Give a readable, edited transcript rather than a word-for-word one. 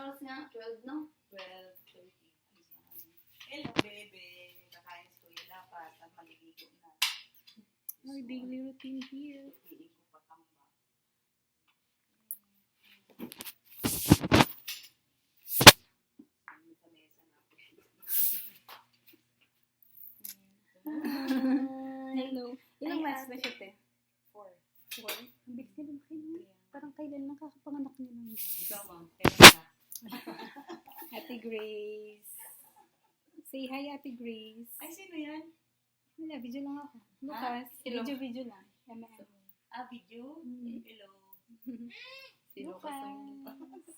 oras nga? 12, no? 12:30. Hello, bebe. Kakain si Kuya Lapas at maliligo na. Our daily routine here. Piin ko pa kamba. Mesa-mesa na ako. Hello. Ilang Ay, months ba siya, te? 4. 4? Ang bilis niya lumaki. Parang kailan lang kakapanganak niya lang. Ikaw, ma'am. Kaya ka. Ate Grace. Say hi, Ate Grace. Ay, sino yan? Wala, video lang ako. Lucas, hello. video lang. ML. Video? Mm. Hello. Si Lucas. Lucas.